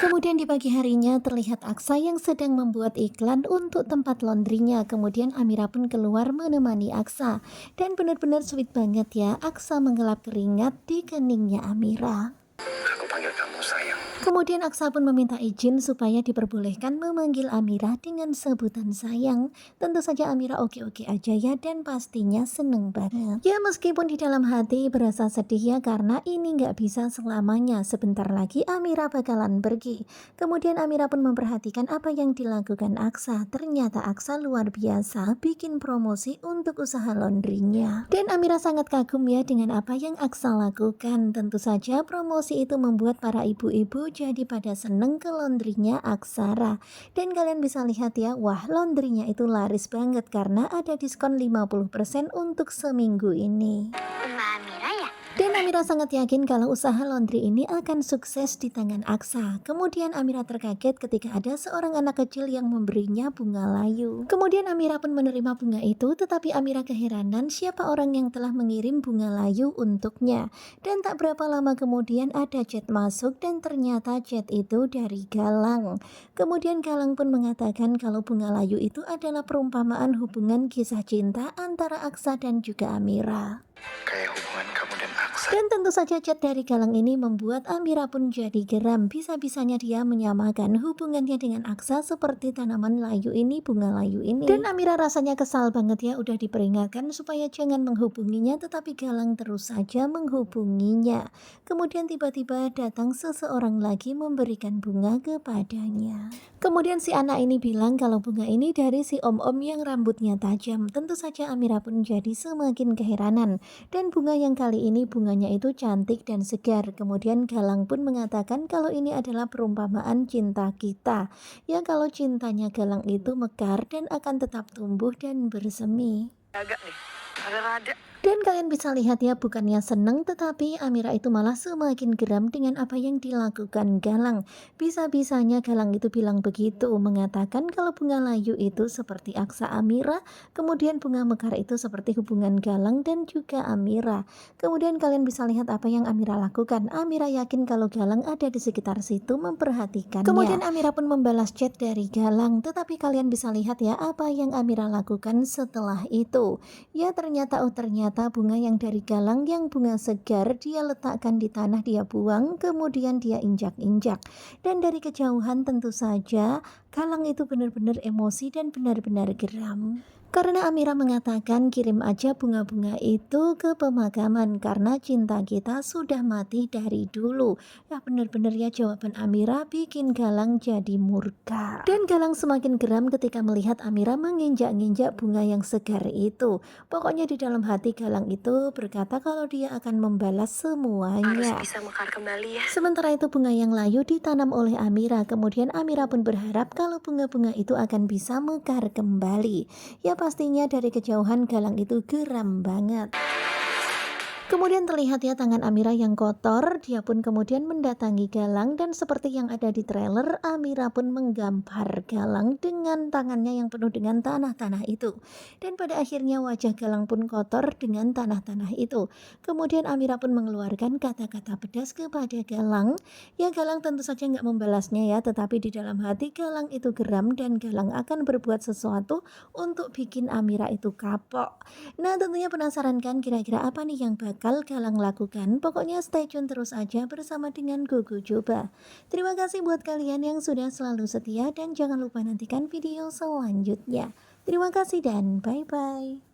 Kemudian di pagi harinya terlihat Aksa yang sedang membuat iklan untuk tempat laundrynya. Kemudian Amira pun keluar menemani Aksa. Dan benar-benar sweet banget ya, Aksa mengelap keringat di keningnya Amira. Aku panggil kamu sayang. Kemudian Aksa pun meminta izin supaya diperbolehkan memanggil Amira dengan sebutan sayang. Tentu saja Amira oke-oke aja ya dan pastinya seneng banget. Ya meskipun di dalam hati berasa sedih ya karena ini nggak bisa selamanya. Sebentar lagi Amira bakalan pergi. Kemudian Amira pun memperhatikan apa yang dilakukan Aksa. Ternyata Aksa luar biasa bikin promosi untuk usaha laundrynya. Dan Amira sangat kagum ya dengan apa yang Aksa lakukan. Tentu saja promosi itu membuat para ibu-ibu jadi pada seneng ke laundrynya Aksara. Dan kalian bisa lihat ya, wah laundrynya itu laris banget karena ada diskon 50% untuk seminggu ini. Mbak Amira ya? Dan Amira sangat yakin kalau usaha laundry ini akan sukses di tangan Aksa. Kemudian Amira terkaget ketika ada seorang anak kecil yang memberinya bunga layu. Kemudian Amira pun menerima bunga itu, tetapi Amira keheranan siapa orang yang telah mengirim bunga layu untuknya. Dan tak berapa lama kemudian ada chat masuk dan ternyata chat itu dari Galang. Kemudian Galang pun mengatakan kalau bunga layu itu adalah perumpamaan hubungan kisah cinta antara Aksa dan juga Amira. Kayak hubungan kamu dan Aksa. Dan tentu saja chat dari Galang ini membuat Amira pun jadi geram. Bisa-bisanya dia menyamakan hubungannya dengan Aksa seperti tanaman layu ini, bunga layu ini. Dan Amira rasanya kesal banget ya, udah diperingatkan supaya jangan menghubunginya, tetapi Galang terus saja menghubunginya. Kemudian tiba-tiba datang seseorang lagi memberikan bunga kepadanya. Kemudian si anak ini bilang kalau bunga ini dari si om-om yang rambutnya tajam. Tentu saja Amira pun jadi semakin keheranan. Dan bunga yang kali ini bunganya itu cantik dan segar. Kemudian Galang pun mengatakan kalau ini adalah perumpamaan cinta kita. Ya kalau cintanya Galang itu mekar dan akan tetap tumbuh dan bersemi. Agak nih, rada-rada. Dan kalian bisa lihat ya, bukannya seneng tetapi Amira itu malah semakin geram dengan apa yang dilakukan Galang. Bisa-bisanya Galang itu bilang begitu, mengatakan kalau bunga layu itu seperti Aksa Amira, kemudian bunga mekar itu seperti hubungan Galang dan juga Amira. Kemudian kalian bisa lihat apa yang Amira lakukan. Amira yakin kalau Galang ada di sekitar situ memperhatikannya. Kemudian Amira pun membalas chat dari Galang, tetapi kalian bisa lihat ya apa yang Amira lakukan setelah itu. Ya ternyata bunga yang dari Galang yang bunga segar dia letakkan di tanah, dia buang, kemudian dia injak-injak. Dan dari kejauhan tentu saja Galang itu benar-benar emosi dan benar-benar geram. Karena Amira mengatakan kirim aja bunga-bunga itu ke pemakaman karena cinta kita sudah mati dari dulu. Ya benar-benar ya jawaban Amira bikin Galang jadi murka. Dan Galang semakin geram ketika melihat Amira menginjak-injak bunga yang segar itu. Pokoknya di dalam hati Galang itu berkata kalau dia akan membalas Harus semuanya. bisa mekar kembali ya. Sementara itu bunga yang layu ditanam oleh Amira. Kemudian Amira pun berharap kalau bunga-bunga itu akan bisa mekar kembali. Ya pastinya dari kejauhan Galang itu geram banget. Kemudian terlihat ya tangan Amira yang kotor, dia pun kemudian mendatangi Galang dan seperti yang ada di trailer, Amira pun menggampar Galang dengan tangannya yang penuh dengan tanah-tanah itu. Dan pada akhirnya wajah Galang pun kotor dengan tanah-tanah itu. Kemudian Amira pun mengeluarkan kata-kata pedas kepada Galang. Ya Galang tentu saja nggak membalasnya ya, tetapi di dalam hati Galang itu geram dan Galang akan berbuat sesuatu untuk bikin Amira itu kapok. Nah tentunya penasaran kan kira-kira apa nih yang bakal Galang lakukan? Pokoknya stay tune terus aja bersama dengan Gogo Coba. Terima kasih buat kalian yang sudah selalu setia dan jangan lupa nantikan video selanjutnya. Terima kasih dan bye-bye.